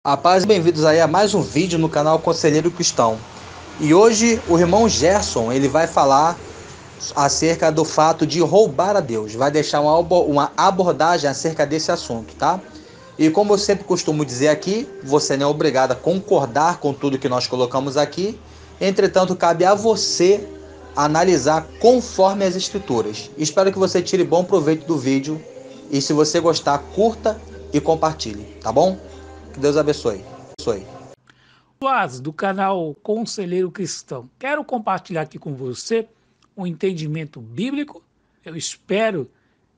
A paz e bem-vindos aí a mais um vídeo no canal Conselheiro Cristão. E hoje o irmão Gerson, ele vai falar acerca do fato de roubar a Deus. Vai deixar uma abordagem acerca desse assunto, tá? E como eu sempre costumo dizer aqui, você não é obrigado a concordar com tudo que nós colocamos aqui. Entretanto, cabe a você analisar conforme as escrituras. Espero que você tire bom proveito do vídeo. E se você gostar, curta e compartilhe, tá bom? Que Deus abençoe. Do canal Conselheiro Cristão. Quero compartilhar aqui com você um entendimento bíblico. Eu espero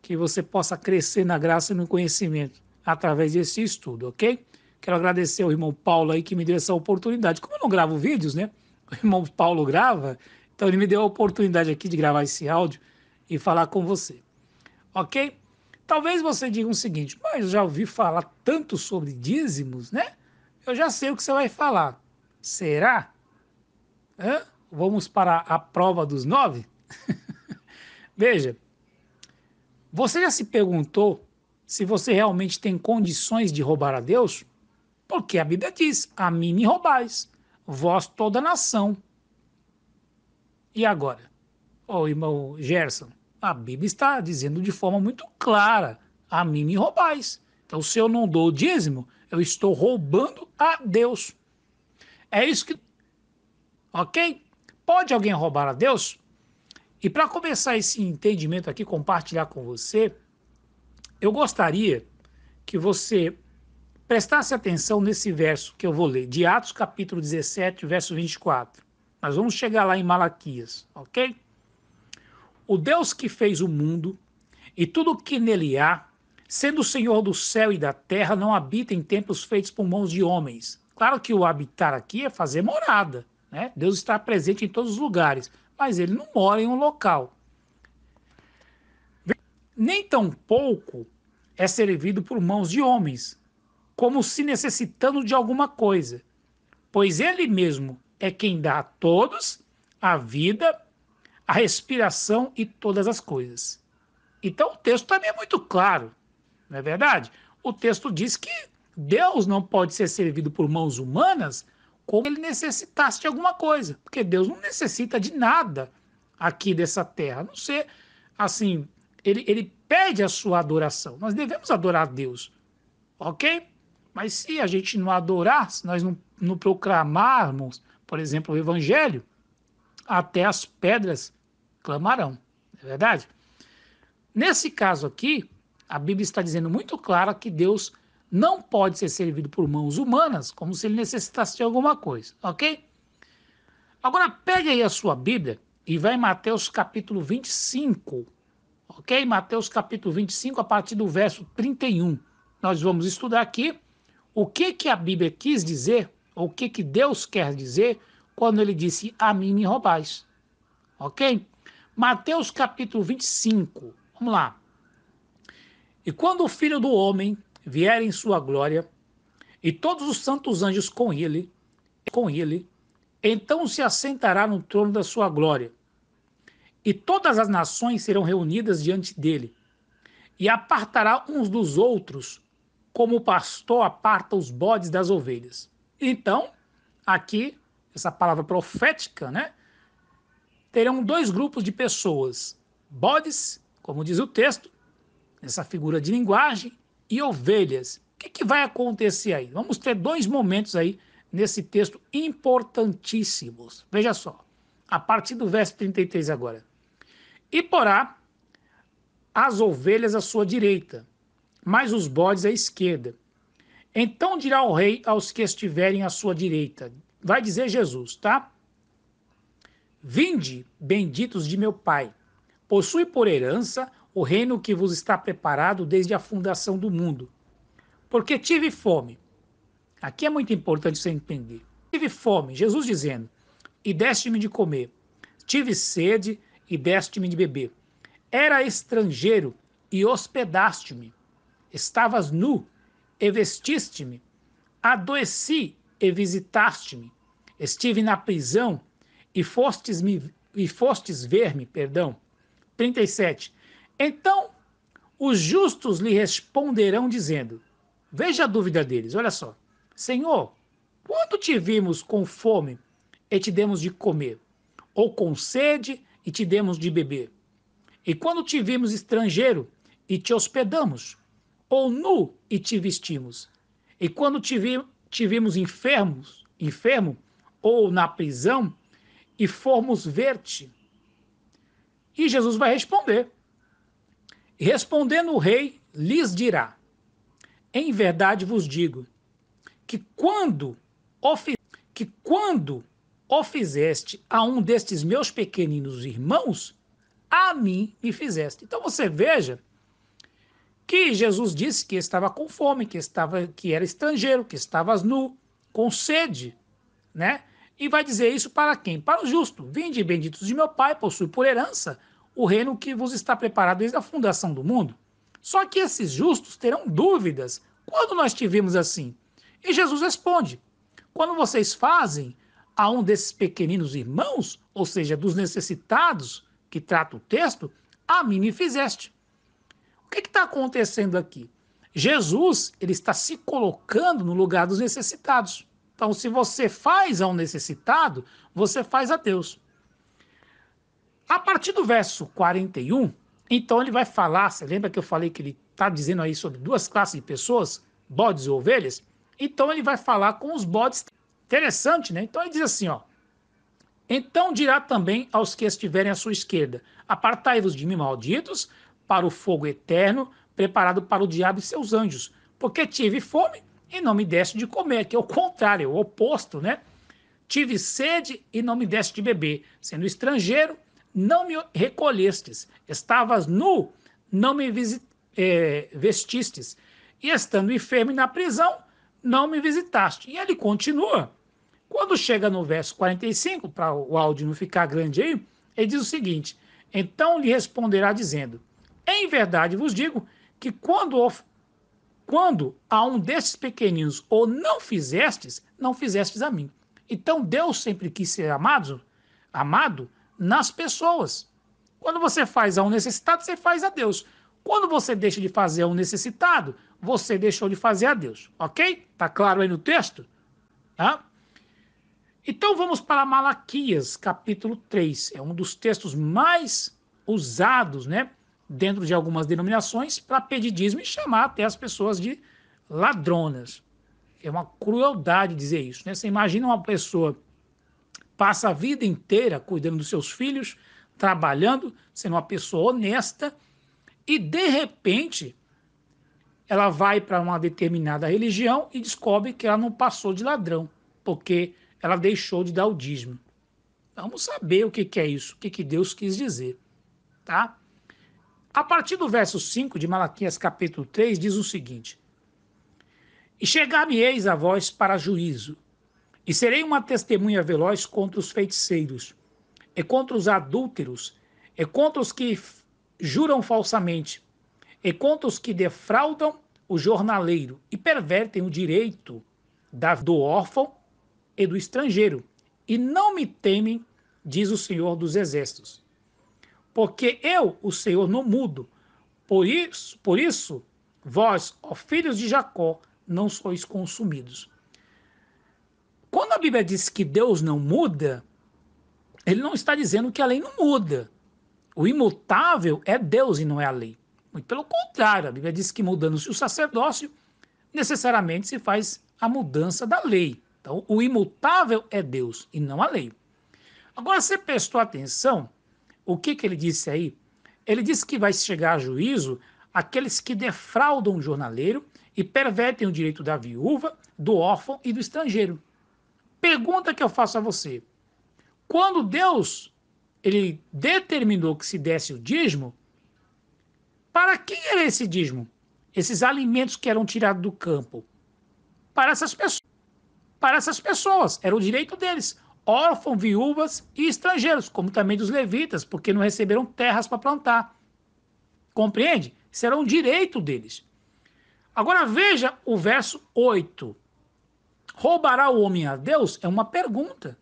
que você possa crescer na graça e no conhecimento através desse estudo, ok? Quero agradecer ao irmão Paulo aí que me deu essa oportunidade. Como eu não gravo vídeos, né? O irmão Paulo grava, então ele me deu a oportunidade aqui de gravar esse áudio e falar com você, ok? Talvez você diga o seguinte, mas eu já ouvi falar tanto sobre dízimos, né? Eu já sei o que você vai falar. Será? Vamos para a prova dos 9? Veja, você já se perguntou se você realmente tem condições de roubar a Deus? Porque a Bíblia diz, a mim me roubais, vós toda a nação. E agora? Ô irmão Gerson, a Bíblia está dizendo de forma muito clara, a mim me roubais. Então se eu não dou o dízimo, eu estou roubando a Deus. É isso que... Ok? Pode alguém roubar a Deus? E para começar esse entendimento aqui, compartilhar com você, eu gostaria que você prestasse atenção nesse verso que eu vou ler, de Atos capítulo 17, verso 24. Nós vamos chegar lá em Malaquias, ok? O Deus que fez o mundo e tudo o que nele há, sendo o Senhor do céu e da terra, não habita em templos feitos por mãos de homens. Claro que o habitar aqui é fazer morada, né? Deus está presente em todos os lugares, mas ele não mora em um local. Nem tampouco é servido por mãos de homens, como se necessitando de alguma coisa, pois ele mesmo é quem dá a todos a vida, a respiração e todas as coisas. Então o texto também é muito claro, não é verdade? O texto diz que Deus não pode ser servido por mãos humanas como ele necessitasse de alguma coisa, porque Deus não necessita de nada aqui dessa terra, a não ser, assim, ele pede a sua adoração. Nós devemos adorar a Deus, ok? Mas se a gente não adorar, se nós não proclamarmos, por exemplo, o evangelho, até as pedras clamarão, não é verdade? Nesse caso aqui, a Bíblia está dizendo muito clara que Deus não pode ser servido por mãos humanas, como se ele necessitasse de alguma coisa, ok? Agora pegue aí a sua Bíblia e vai em Mateus capítulo 25, ok? Mateus capítulo 25, a partir do verso 31. Nós vamos estudar aqui o que a Bíblia quis dizer, ou o que Deus quer dizer, quando ele disse, a mim me roubais, ok? Mateus capítulo 25, vamos lá. E quando o Filho do Homem vier em sua glória, e todos os santos anjos com ele, então se assentará no trono da sua glória. E todas as nações serão reunidas diante dele, e apartará uns dos outros, como o pastor aparta os bodes das ovelhas. Então, aqui, essa palavra profética, né? Terão dois grupos de pessoas, bodes, como diz o texto, essa figura de linguagem, e ovelhas. O que vai acontecer aí? Vamos ter dois momentos aí nesse texto importantíssimos. Veja só, a partir do verso 33 agora. E porá as ovelhas à sua direita, mas os bodes à esquerda. Então dirá o rei aos que estiverem à sua direita, vai dizer Jesus, tá? Vinde, benditos de meu Pai, possui por herança o reino que vos está preparado desde a fundação do mundo. Porque tive fome. Aqui é muito importante você entender. Tive fome, Jesus dizendo, e deste-me de comer. Tive sede e deste-me de beber. Era estrangeiro e hospedaste-me. Estavas nu e vestiste-me. Adoeci e visitaste-me. Estive na prisão e fostes ver-me, 37. Então os justos lhe responderão dizendo, veja a dúvida deles, olha só. Senhor, quando te vimos com fome e te demos de comer, ou com sede e te demos de beber? E quando te vimos estrangeiro e te hospedamos, ou nu e te vestimos? E quando te vimos enfermo, ou na prisão, e formos ver-te? E Jesus vai responder. E respondendo o rei, lhes dirá: em verdade vos digo, que quando o fizeste a um destes meus pequeninos irmãos, a mim me fizeste. Então você veja que Jesus disse que estava com fome, que era estrangeiro, que estava nu, com sede, né? E vai dizer isso para quem? Para o justo. Vinde, benditos de meu Pai, possui por herança o reino que vos está preparado desde a fundação do mundo. Só que esses justos terão dúvidas quando nós te vimos assim. E Jesus responde: quando vocês fazem a um desses pequeninos irmãos, ou seja, dos necessitados, que trata o texto, a mim me fizeste. O que está acontecendo aqui? Jesus ele está se colocando no lugar dos necessitados. Então, se você faz ao necessitado, você faz a Deus. A partir do verso 41, então ele vai falar, você lembra que eu falei que ele está dizendo aí sobre duas classes de pessoas, bodes e ovelhas? Então ele vai falar com os bodes. Interessante, né? Então ele diz assim, ó: então dirá também aos que estiverem à sua esquerda: apartai-vos de mim, malditos, para o fogo eterno, preparado para o diabo e seus anjos, porque tive fome e não me deste de comer, que é o contrário, o oposto, né? Tive sede e não me deste de beber, sendo estrangeiro, não me recolhestes, estavas nu, não me vestistes, e estando enfermo e na prisão, não me visitaste. E ele continua. Quando chega no verso 45, para o áudio não ficar grande aí, ele diz o seguinte: então lhe responderá dizendo: em verdade vos digo que quando a um desses pequeninos ou não fizestes a mim. Então Deus sempre quis ser amado nas pessoas. Quando você faz a um necessitado, você faz a Deus. Quando você deixa de fazer a um necessitado, você deixou de fazer a Deus. Ok? Tá claro aí no texto? Tá? Então vamos para Malaquias, capítulo 3. É um dos textos mais usados, né, dentro de algumas denominações para pedir dízimo e chamar até as pessoas de ladronas. É uma crueldade dizer isso, né? Você imagina uma pessoa passa a vida inteira cuidando dos seus filhos, trabalhando, sendo uma pessoa honesta, e de repente ela vai para uma determinada religião e descobre que ela não passou de ladrão, porque ela deixou de dar o dízimo. Vamos saber o que é isso, o que Deus quis dizer, tá? A partir do verso 5 de Malaquias capítulo 3 diz o seguinte: e chegar-me-eis a vós para juízo, e serei uma testemunha veloz contra os feiticeiros, e contra os adúlteros, e contra os que juram falsamente, e contra os que defraudam o jornaleiro e pervertem o direito do órfão e do estrangeiro, e não me temem, diz o Senhor dos Exércitos. Porque eu, o Senhor, não mudo. Por isso, vós, ó filhos de Jacó, não sois consumidos. Quando a Bíblia diz que Deus não muda, ele não está dizendo que a lei não muda. O imutável é Deus e não é a lei. Muito pelo contrário, a Bíblia diz que mudando-se o sacerdócio, necessariamente se faz a mudança da lei. Então, o imutável é Deus e não a lei. Agora, você prestou atenção, o que ele disse aí? Ele disse que vai chegar a juízo aqueles que defraudam o jornaleiro e pervertem o direito da viúva, do órfão e do estrangeiro. Pergunta que eu faço a você: quando Deus ele determinou que se desse o dízimo, para quem era esse dízimo? Esses alimentos que eram tirados do campo? Para essas pessoas. Para essas pessoas, era o direito deles. Órfãos, viúvas e estrangeiros, como também dos levitas, porque não receberam terras para plantar. Compreende? Isso era um direito deles. Agora veja o verso 8. Roubará o homem a Deus? É uma pergunta.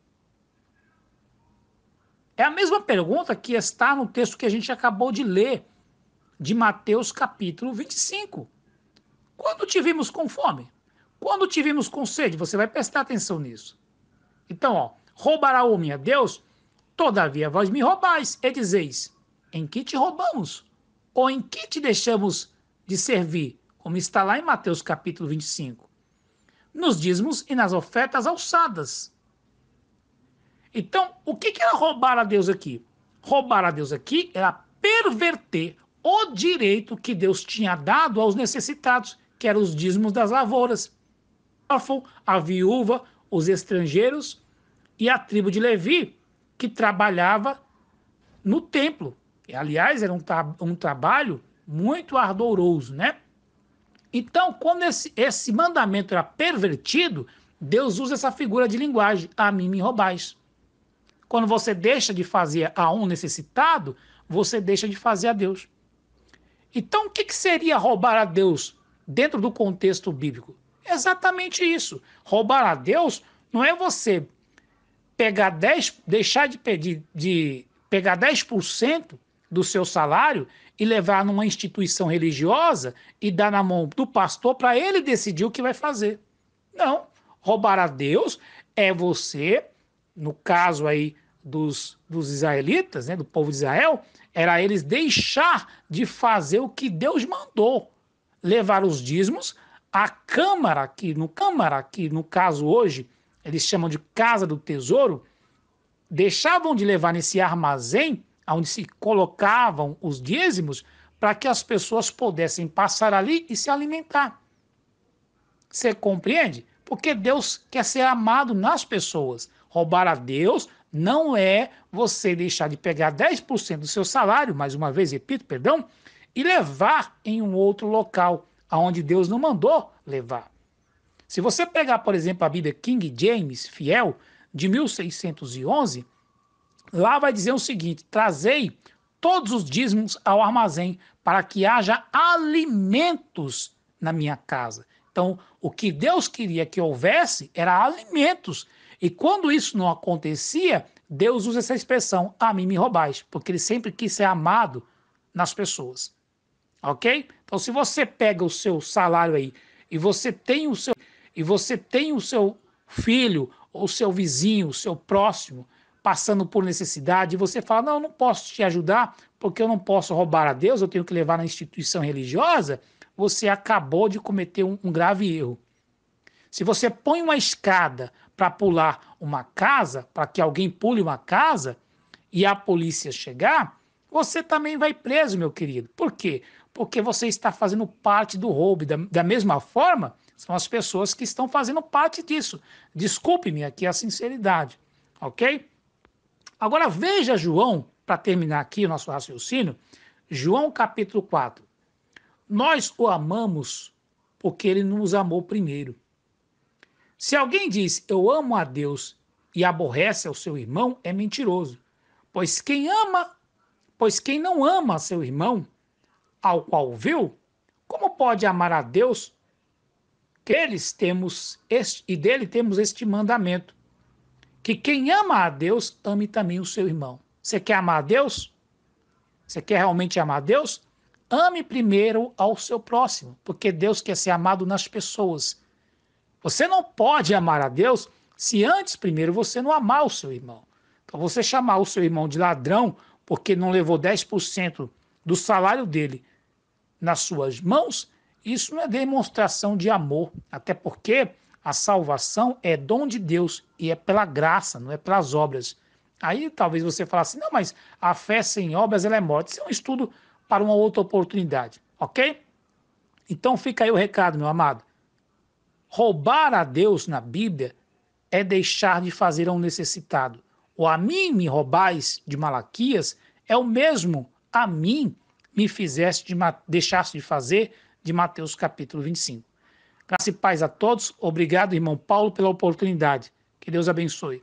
É a mesma pergunta que está no texto que a gente acabou de ler, de Mateus capítulo 25. Quando te vimos com fome? Quando te vimos com sede, você vai prestar atenção nisso. Então, ó, roubará o homem a Deus? Todavia vós me roubais, e dizeis, em que te roubamos? Ou em que te deixamos de servir? Como está lá em Mateus capítulo 25. Nos dízimos e nas ofertas alçadas. Então, o que era roubar a Deus aqui? Roubar a Deus aqui era perverter o direito que Deus tinha dado aos necessitados, que eram os dízimos das lavouras. A viúva, os estrangeiros e a tribo de Levi, que trabalhava no templo. E, aliás, era um trabalho muito ardoroso, né? Então, quando esse mandamento era pervertido, Deus usa essa figura de linguagem, a mim me roubais. Quando você deixa de fazer a um necessitado, você deixa de fazer a Deus. Então, o que seria roubar a Deus dentro do contexto bíblico? Exatamente isso. Roubar a Deus não é você pegar deixar de pedir, pegar 10% do seu salário e levar numa instituição religiosa e dar na mão do pastor para ele decidir o que vai fazer. Não. Roubar a Deus é você, no caso aí dos israelitas, né, do povo de Israel, era eles deixar de fazer o que Deus mandou. Levar os dízimos à câmara, que no caso hoje eles chamam de Casa do Tesouro, deixavam de levar nesse armazém, onde se colocavam os dízimos, para que as pessoas pudessem passar ali e se alimentar. Você compreende? Porque Deus quer ser amado nas pessoas. Roubar a Deus não é você deixar de pegar 10% do seu salário, mais uma vez, repito, perdão, e levar em um outro local, aonde Deus não mandou levar. Se você pegar, por exemplo, a Bíblia King James, fiel, de 1611, lá vai dizer o seguinte: trazei todos os dízimos ao armazém, para que haja alimentos na minha casa. Então, o que Deus queria que houvesse era alimentos. E quando isso não acontecia, Deus usa essa expressão, a mim me roubais, porque ele sempre quis ser amado nas pessoas. Ok? Então, se você pega o seu salário aí e você tem o seu filho, ou seu vizinho, o seu próximo, passando por necessidade, e você fala, não, eu não posso te ajudar, porque eu não posso roubar a Deus, eu tenho que levar na instituição religiosa, você acabou de cometer um grave erro. Se você põe uma escada para pular uma casa, para que alguém pule uma casa, e a polícia chegar, você também vai preso, meu querido. Por quê? Porque você está fazendo parte do roubo. Da mesma forma, são as pessoas que estão fazendo parte disso. Desculpe-me aqui a sinceridade, ok? Agora veja João, para terminar aqui o nosso raciocínio, João capítulo 4. Nós o amamos porque ele nos amou primeiro. Se alguém diz, eu amo a Deus e aborrece ao seu irmão, é mentiroso. Pois quem não ama seu irmão, ao qual viu, como pode amar a Deus? Dele temos este mandamento, que quem ama a Deus, ame também o seu irmão. Você quer amar a Deus? Você quer realmente amar a Deus? Ame primeiro ao seu próximo, porque Deus quer ser amado nas pessoas. Você não pode amar a Deus se antes, primeiro, você não amar o seu irmão. Então, você chamar o seu irmão de ladrão porque não levou 10% do salário dele nas suas mãos, isso não é demonstração de amor, até porque a salvação é dom de Deus e é pela graça, não é pelas obras. Aí talvez você fale assim, não, mas a fé sem obras ela é morte. Isso é um estudo para uma outra oportunidade, ok? Então fica aí o recado, meu amado. Roubar a Deus na Bíblia é deixar de fazer a um necessitado. O a mim me roubais de Malaquias é o mesmo a mim me deixaste de fazer de Mateus capítulo 25. Graça e paz a todos. Obrigado, irmão Paulo, pela oportunidade. Que Deus abençoe.